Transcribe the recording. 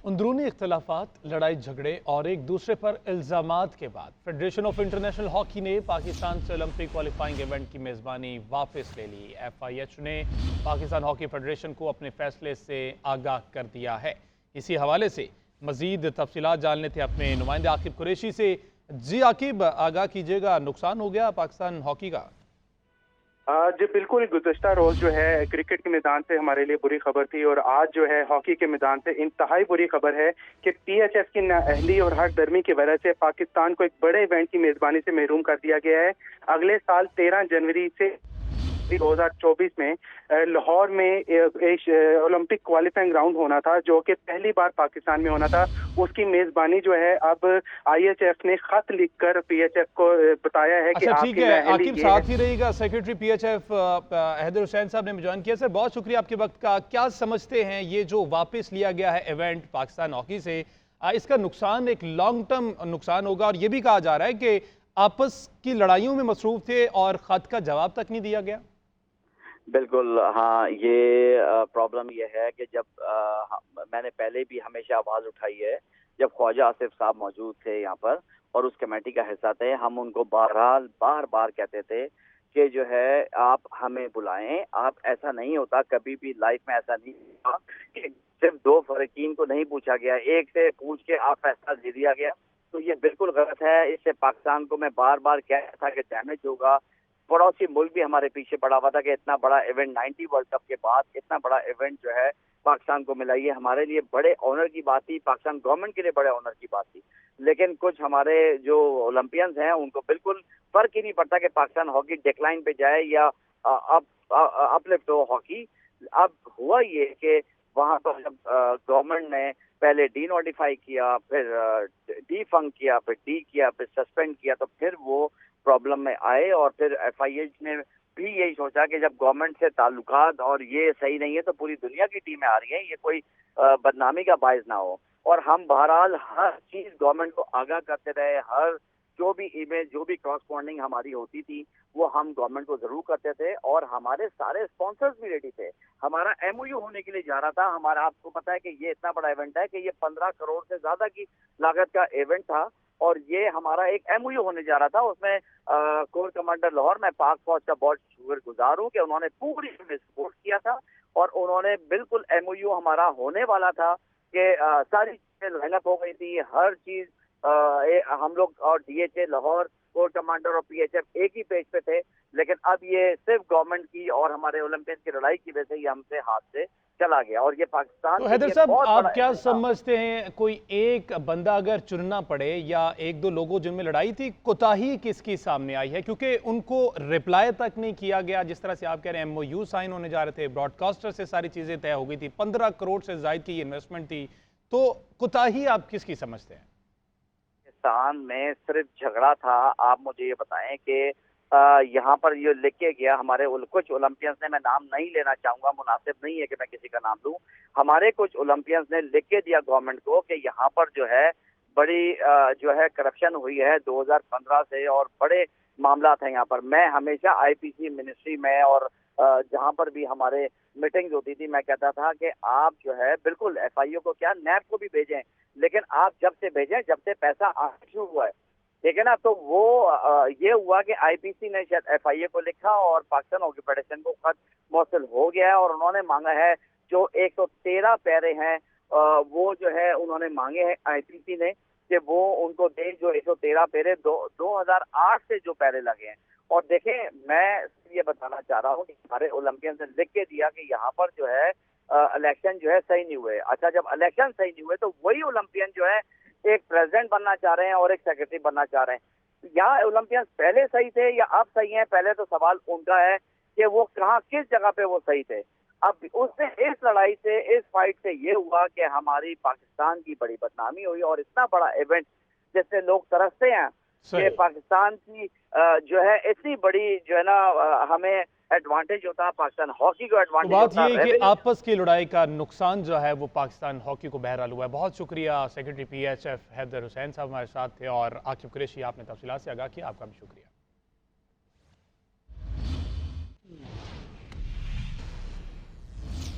अंदरूनी इख्तलाफात, लड़ाई झगड़े और एक दूसरे पर इल्ज़ामात के बाद फेडरेशन ऑफ इंटरनेशनल हॉकी ने पाकिस्तान से ओलंपिक क्वालिफाइंग इवेंट की मेज़बानी वापस ले ली। FIH ने पाकिस्तान हॉकी फेडरेशन को अपने फैसले से आगाह कर दिया है। इसी हवाले से मज़ीद तफसीलात जानने थे अपने नुमाइंदे आकिब कुरैशी से। जी आकिब, आगाह कीजिएगा, नुकसान हो गया पाकिस्तान हॉकी का? जी बिल्कुल, गुज़श्ता रोज़ जो है क्रिकेट के मैदान से हमारे लिए बुरी खबर थी और आज जो है हॉकी के मैदान से इंतहाई बुरी खबर है कि PHF की नाअहली और हर दर्मी की वजह से पाकिस्तान को एक बड़े इवेंट की मेज़बानी से महरूम कर दिया गया है। अगले साल 13 जनवरी से 2024 में लाहौर में ओलंपिक क्वालिफाइंग राउंड होना था, जो कि पहली बार पाकिस्तान में होना था। उसकी मेजबानी जो है अब IHF ने खत लिखकर PHF को बताया है कि ठीक है आकिब, साथ ही रहेगा सेक्रेटरी PHF हैदर हुसैन साहब ने ज्वाइन किया। सर, बहुत शुक्रिया आपके वक्त का। क्या समझते हैं ये जो वापस लिया गया है इवेंट पाकिस्तान हॉकी से, इसका नुकसान एक लॉन्ग टर्म नुकसान होगा? और ये भी कहा जा रहा है कि आपस की लड़ाइयों में मसरूफ थे और खत का जवाब तक नहीं दिया गया। बिल्कुल हाँ, ये प्रॉब्लम ये है कि जब मैंने पहले भी हमेशा आवाज़ उठाई है, जब ख्वाजा आसिफ साहब मौजूद थे यहाँ पर और उस कमेटी का हिस्सा थे, हम उनको बार बार कहते थे कि जो है आप हमें बुलाएं। आप, ऐसा नहीं होता, कभी भी लाइफ में ऐसा नहीं होता कि सिर्फ दो फरीकीन को नहीं पूछा गया, एक से पूछ के आप फैसला दे दिया गया। तो ये बिल्कुल गलत है। इससे पाकिस्तान को मैं बार बार कह रहा था कि डैमेज होगा। पड़ोसी मुल्क भी हमारे पीछे पड़ा हुआ था कि इतना बड़ा इवेंट 90 वर्ल्ड कप के बाद इतना बड़ा इवेंट जो है पाकिस्तान को मिला, ये हमारे लिए बड़े ऑनर की बात थी, पाकिस्तान गवर्नमेंट के लिए बड़े ऑनर की बात थी। लेकिन कुछ हमारे जो ओलंपियंस हैं उनको बिल्कुल फर्क ही नहीं पड़ता कि पाकिस्तान हॉकी डिक्लाइन पे जाए या अपलिफ्ट हो हॉकी। अब हुआ ये कि वहां पर जब गवर्नमेंट ने पहले डी नोटिफाई किया, फिर डीफंक किया, फिर डी किया, फिर सस्पेंड किया, तो फिर वो प्रॉब्लम में आए। और फिर FIH ने भी यही सोचा कि जब गवर्नमेंट से ताल्लुकात और ये सही नहीं है तो पूरी दुनिया की टीमें आ रही हैं, ये कोई बदनामी का बायस ना हो। और हम बहरहाल हर चीज गवर्नमेंट को आगाह करते रहे, हर जो भी इमेज, जो भी क्रॉसपॉन्डिंग हमारी होती थी वो हम गवर्नमेंट को जरूर करते थे और हमारे सारे स्पॉन्सर्स भी रेडी थे। हमारा MOU होने के लिए जा रहा था। हमारा, आपको पता है कि ये इतना बड़ा इवेंट है कि ये 15 करोड़ से ज्यादा की लागत का इवेंट था और ये हमारा एक MOU होने जा रहा था। उसमें कोर कमांडर लाहौर, मैं पाक फौज का बहुत शुक्रगुजार हूँ कि उन्होंने पूरी सपोर्ट किया था और उन्होंने बिल्कुल MOU हमारा होने वाला था कि सारी चीजें लाइनअप हो गई थी, हर चीज हम लोग और DHA लाहौर, कोर कमांडर और PHF एक ही पेज पे थे। लेकिन अब ये सिर्फ गवर्नमेंट की और हमारे ओलंपियंस की लड़ाई की वजह से ये हमसे हाथ से चला गया और ये पाकिस्तान। तो हैदर साहब, आप क्या समझते हैं, कोई एक बंदा अगर चुनना पड़े या एक दो लोगों जिनमें लड़ाई थी, कोताही किसकी सामने आई है? क्योंकि उनको रिप्लाई तक नहीं किया गया। जिस तरह से आप कह रहे हैं MOU साइन होने जा रहे थे, ब्रॉडकास्टर से सारी चीजें तय हो गई थी, 15 करोड़ से ज्यादा की इन्वेस्टमेंट थी, तो कोताही आप किसकी समझते हैं? पाकिस्तान में सिर्फ झगड़ा था। आप मुझे ये बताएं कि यहाँ पर ये लिख के गया, हमारे कुछ ओलंपियंस ने, मैं नाम नहीं लेना चाहूंगा, मुनासिब नहीं है कि मैं किसी का नाम लूं, हमारे कुछ ओलंपियंस ने लिख के दिया गवर्नमेंट को कि यहाँ पर जो है बड़ी जो है करप्शन हुई है 2015 से और बड़े मामला थे यहाँ पर। मैं हमेशा IPC मिनिस्ट्री में और जहाँ पर भी हमारे मीटिंग्स होती थी, मैं कहता था कि आप जो है बिल्कुल FIO को क्या, NAB को भी भेजें, लेकिन आप जब से भेजें जब से पैसा आना शुरू हुआ है, ठीक है ना। तो वो ये हुआ कि IPC ने शायद FIA को लिखा और पाकिस्तान हॉकी फेडरेशन को खत मौसूल हो गया है और उन्होंने मांगा है जो 113 पैरे हैं वो जो है उन्होंने मांगे हैं IPC ने कि वो उनको दे, जो 113 पैरे 2008 से जो पैरे लगे हैं। और देखें, मैं ये बताना चाह रहा हूँ कि हमारे ओलंपियंस ने लिख के दिया कि यहाँ पर जो है इलेक्शन जो है सही नहीं हुए। अच्छा, जब इलेक्शन सही नहीं हुए तो वही ओलंपियन जो है एक प्रेसिडेंट बनना चाह रहे हैं और एक सेक्रेटरी बनना चाह रहे हैं। यहाँ ओलंपियंस पहले सही थे या अब सही हैं? पहले तो सवाल उनका है कि वो कहाँ, किस जगह पे वो सही थे। अब उससे, इस लड़ाई से, इस फाइट से ये हुआ कि हमारी पाकिस्तान की बड़ी बदनामी हुई और इतना बड़ा इवेंट जिससे लोग तरसते हैं कि पाकिस्तान की जो है इतनी बड़ी जो है ना हमें एडवांटेज होता है, पाकिस्तान हॉकी को एडवांटेज होता है। बात ये है कि आपस की लड़ाई का नुकसान जो है वो पाकिस्तान हॉकी को बहरहाल हुआ है। बहुत शुक्रिया सेक्रेटरी PHF हैदर हुसैन साहब हमारे साथ थे और आकिब कुरैशी, आपने तफसीलात से आगाह किया, आपका भी शुक्रिया।